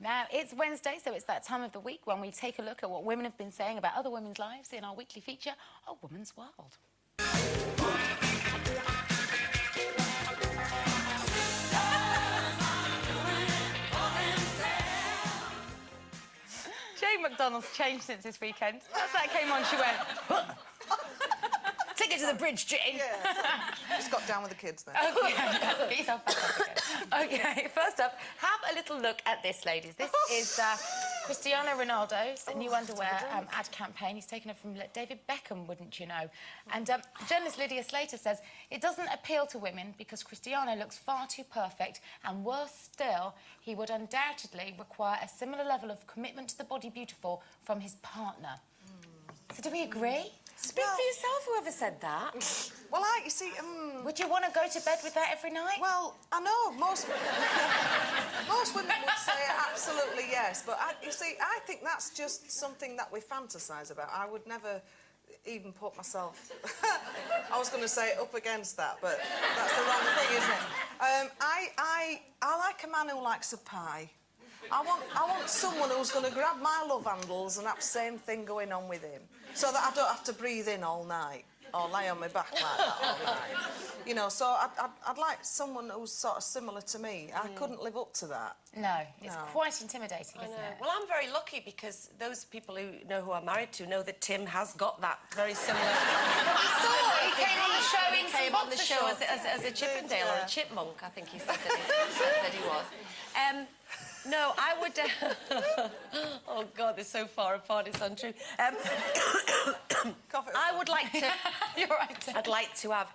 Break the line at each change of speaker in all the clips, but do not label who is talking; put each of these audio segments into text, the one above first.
Now, it's Wednesday, so it's that time of the week when we take a look at what women have been saying about other women's lives in our weekly feature, A Woman's World. Jane McDonald's changed since this weekend. As that came on, she went... Take it to the bridge, Jane.
Yeah. Just got down with the kids then.
Okay, get yourself back up again. Okay, first up, have a little look at this, ladies. This is Cristiano Ronaldo's new underwear ad campaign. He's taken it from David Beckham, wouldn't you know? And journalist Lydia Slater says it doesn't appeal to women because Cristiano looks far too perfect, and worse still, he would undoubtedly require a similar level of commitment to the body beautiful from his partner. So do we agree?
Speak for yourself, whoever said that.
Well, you see...
Would you want to go to bed with that every night?
Well, I know, most women would say absolutely yes, but you see, I think that's just something that we fantasise about. I would never even put myself... I was going to say up against that, but that's the wrong thing, isn't it? I like a man who likes a pie. I want someone who's going to grab my love handles and have the same thing going on with him, so that I don't have to breathe in all night or lie on my back like that all night. You know, so I'd like someone who's sort of similar to me. I couldn't live up to that.
No, it's quite intimidating, isn't it?
Well, I'm very lucky because those people who know who I'm married to know that Tim has got that very similar...
He came on the show in
came on the show as a Chippendale or a chipmunk, I think he said that he was. No, I would... oh, God, they're so far apart, it's untrue. I would like to...
You're right.
I'd like to have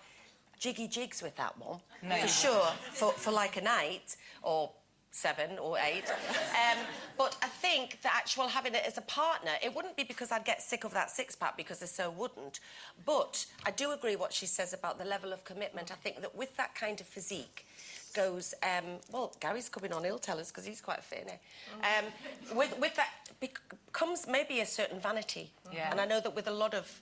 jiggy jigs with that one,
no.
for sure, for like a night, or 7 or 8. But I think the actual having it as a partner, it wouldn't be because I'd get sick of that six-pack, because I so wouldn't. But I do agree what she says about the level of commitment. I think that with that kind of physique goes... well, Gary's coming on, he'll tell us, because he's quite fit, isn't he? With that comes maybe a certain vanity.
Yeah.
And I know that with a lot of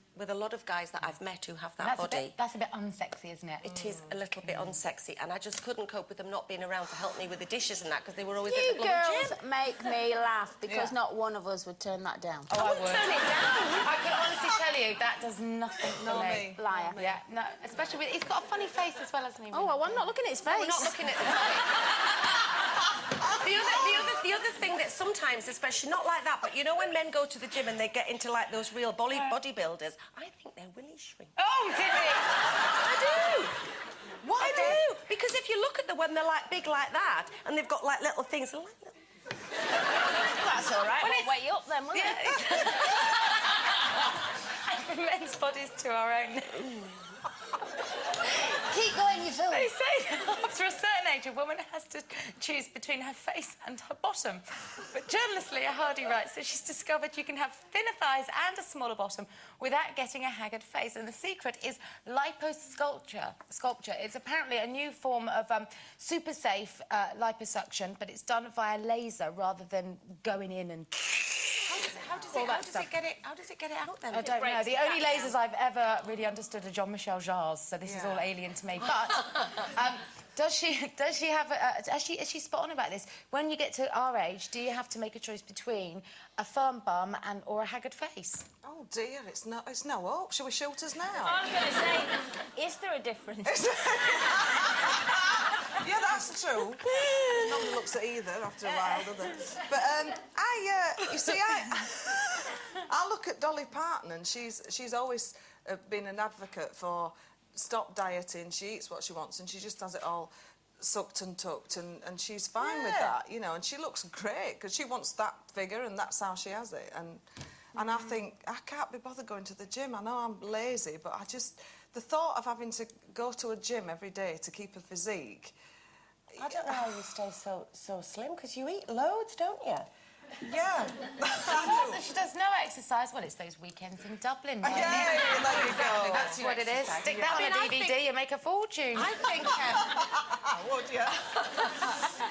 guys that I've met who have that body...
That's a bit unsexy, isn't it?
It is a little bit unsexy, and I just couldn't cope with them not being around to help me with the dishes and that, because they were always
You
at the
girls
gym.
make me laugh, because not one of us would turn that down.
Oh, I would.
Turn it down.
I can honestly tell you, that does nothing for me.
Liar.
Yeah, no, especially with... He's got a funny face as well, hasn't he?
Oh, well, I'm not looking at his face.
We're not looking at the the other thing that sometimes, especially not like that, but you know when men go to the gym and they get into like those real bodybuilders, I think their willies shrink.
Oh, did he?
I do. Why I do? Because if you look at them when they're like big like that and they've got like little things, like
That's all right. We'll wait you up then, won't it?
From men's bodies to our own.
Keep going, you film.
They say after a certain age, a woman has to choose between her face and her bottom. But journalist Leah Hardy writes that she's discovered you can have thinner thighs and a smaller bottom without getting a haggard face. And the secret is liposculpture. It's apparently a new form of super safe liposuction, but it's done via laser rather than going in and...
How does it get it out then?
I don't know. The only lasers I've ever really understood are Jean-Michel Jarre's, so this is all alien to me. But is she spot on about this? When you get to our age, do you have to make a choice between a firm bum or a haggard face?
Oh dear, it's no hope. Shall we shoot us now?
I was going to say, is there a difference?
Yeah, that's true. No one looks at either after a while, do they? But you see, I look at Dolly Parton, and she's always been an advocate for stop dieting. She eats what she wants, and she just has it all sucked and tucked, and she's fine with that, you know. And she looks great because she wants that figure, and that's how she has it. And I think I can't be bothered going to the gym. I know I'm lazy, but the thought of having to go to a gym every day to keep a physique.
I don't know how you stay so slim, because you eat loads, don't you?
Yeah.
She does no exercise. Well, it's those weekends in Dublin.
Yeah, there you go.
That's what it is. Stick that on a DVD and make a fortune.
I think...
Would you?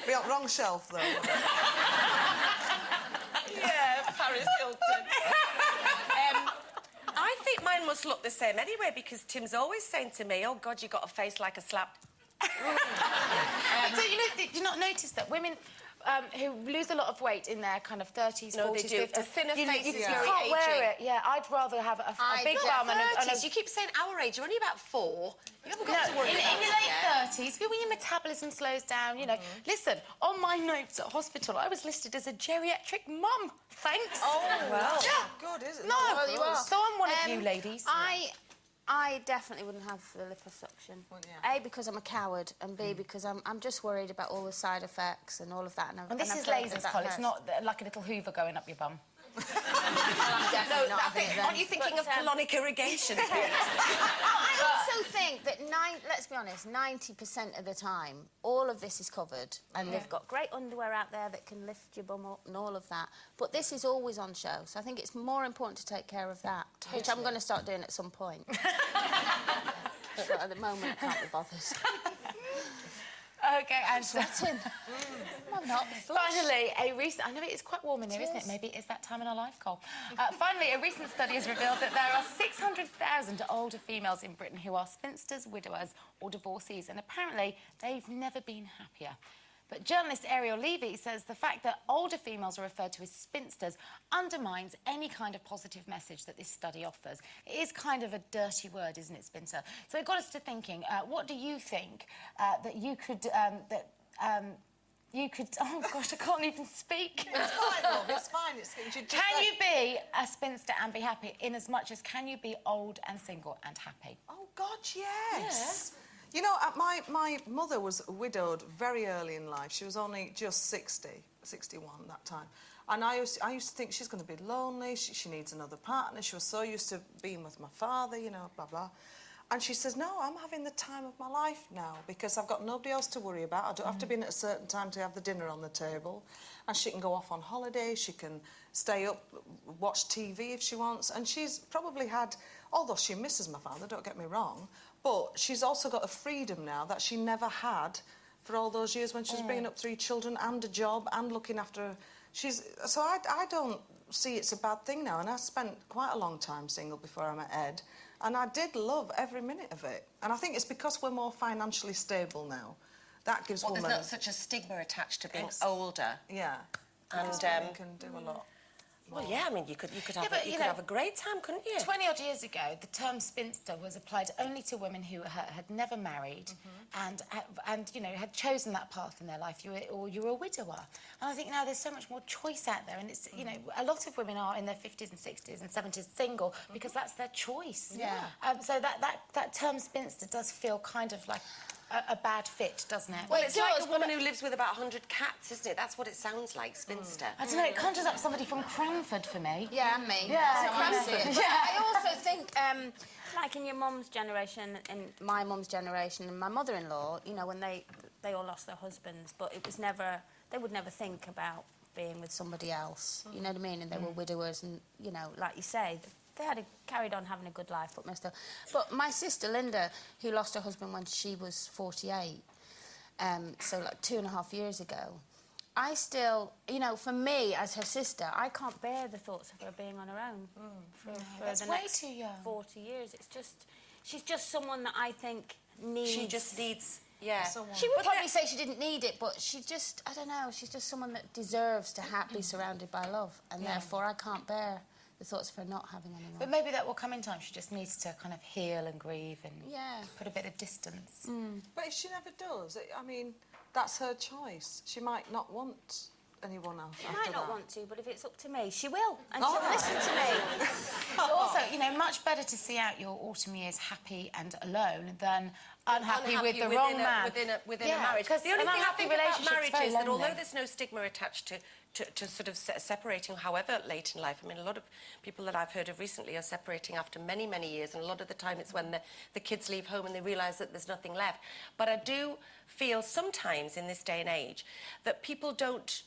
Be on wrong shelf, though.
Yeah, Paris Hilton. I think mine must look the same anyway, because Tim's always saying to me, oh, God, you got a face like a slap.
So, you know, do you not notice that women who lose a lot of weight in their kind of 30s,
No,
40s,
they do.
50s.
A thinner face is
you
very
can't wear
aging.
it. Yeah, I'd rather have a big bum and a...
You keep saying our age. You're only about 4. You haven't
No,
got to worry
in
about
your
it
late 30s, when your metabolism slows down, you know. Listen, on my notes at hospital, I was listed as a geriatric mum. Thanks.
Oh, well.
Yeah.
Good, isn't it?
No,
Well, you are.
so I'm one of you ladies.
I definitely wouldn't have the liposuction.
Well, yeah.
A, because I'm a coward, and B, because I'm just worried about all the side effects and all of that.
And this is lasers, Col. It's not like a little Hoover going up your bum.
I'm definitely not having it then.
Aren't you thinking of colonic irrigation?
I also think that, let's be honest, 90% of the time, all of this is covered, and they've got great underwear out there that can lift your bum up and all of that. But this is always on show, so I think it's more important to take care of that, which I'm going to start doing at some point. But at the moment, I can't be bothered.
OK, and...
Sweating. I'm not.
Finally, I know it's quite warm in here, isn't it? Maybe it's that time in our life, Cole. Finally, a recent study has revealed that there are 600,000 older females in Britain who are spinsters, widowers or divorcees, and apparently they've never been happier. But journalist Ariel Levy says the fact that older females are referred to as spinsters undermines any kind of positive message that this study offers. It is kind of a dirty word, isn't it, spinster? So it got us to thinking, what do you think that you could... Oh, gosh, I can't even speak.
It's fine, love, it's fine.
Can you be a spinster and be happy in as much as can you be old and single and happy?
Oh, God, yes. Yeah. You know, my mother was widowed very early in life. She was only just 61 that time. And I used to think she's going to be lonely, she needs another partner. She was so used to being with my father, you know, blah, blah. And she says, no, I'm having the time of my life now because I've got nobody else to worry about. I don't have to be in at a certain time to have the dinner on the table. And she can go off on holiday, she can stay up, watch TV if she wants. And she's probably had, although she misses my father, don't get me wrong, but she's also got a freedom now that she never had for all those years when she was bringing up 3 children and a job and looking after... So I don't see it's a bad thing now. And I spent quite a long time single before I met Ed. And I did love every minute of it. And I think it's because we're more financially stable now. That gives women...
There's not such a stigma attached to being older.
Yeah.
And
women can do a lot.
Well, yeah, I mean, you could have a great time, couldn't you?
20-odd years ago, the term spinster was applied only to women who had never married and, you know, had chosen that path in their life, or you were a widower. And I think now there's so much more choice out there, and it's, you know, a lot of women are in their 50s and 60s and 70s single because that's their choice.
Yeah.
So that term spinster does feel kind of like a bad fit, doesn't it?
Well, it's like a woman who lives with about 100 cats, isn't it? That's what it sounds like, spinster.
I don't know, it conjures up somebody from Cranford for me.
Yeah, and me.
Yeah,
so
Cranford.
yeah. I also think, like in your mum's generation and my mum's generation and my mother-in-law, you know, when they all lost their husbands, but it was never... They would never think about being with somebody else, you know what I mean? And they were widowers and, you know, like you say... They carried on having a good life, but most of... But my sister, Linda, who lost her husband when she was 48, so like 2.5 years ago, I still... You know, for me, as her sister, I can't bear the thoughts of her being on her own for
that's
the
way
next
too young.
40 years. It's just... She's just someone that I think needs...
She just needs... Yeah.
She would probably say she didn't need it, but she just... I don't know, she's just someone that deserves to be surrounded by love, and therefore I can't bear... the thoughts of her not having anyone.
But maybe that will come in time. She just needs to kind of heal and grieve and put a bit of distance.
But if she never does, I mean, that's her choice. She might not want anyone else
She might not want to, but if it's up to me, she will. And
Oh,
she'll listen to me.
But also, you know, much better to see out your autumn years happy and alone than unhappy with the wrong man.
Within a marriage.
Because
The only thing I think about marriage is that although
lonely.
there's no stigma attached to sort of separating, however late in life. I mean, a lot of people that I've heard of recently are separating after many, many years, and a lot of the time it's when the kids leave home and they realise that there's nothing left. But I do feel sometimes in this day and age that people don't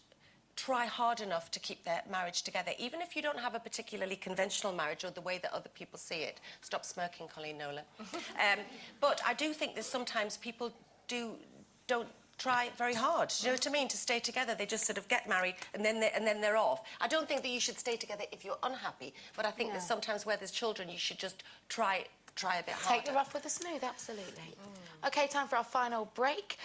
try hard enough to keep their marriage together, even if you don't have a particularly conventional marriage or the way that other people see it. Stop smirking, Coleen Nolan. But I do think that sometimes people don't try very hard, do you know what I mean, to stay together. They just sort of get married and then they're off. I don't think that you should stay together if you're unhappy, but I think that sometimes where there's children, you should just try a bit harder.
Take the rough with the smooth, absolutely. OK, time for our final break.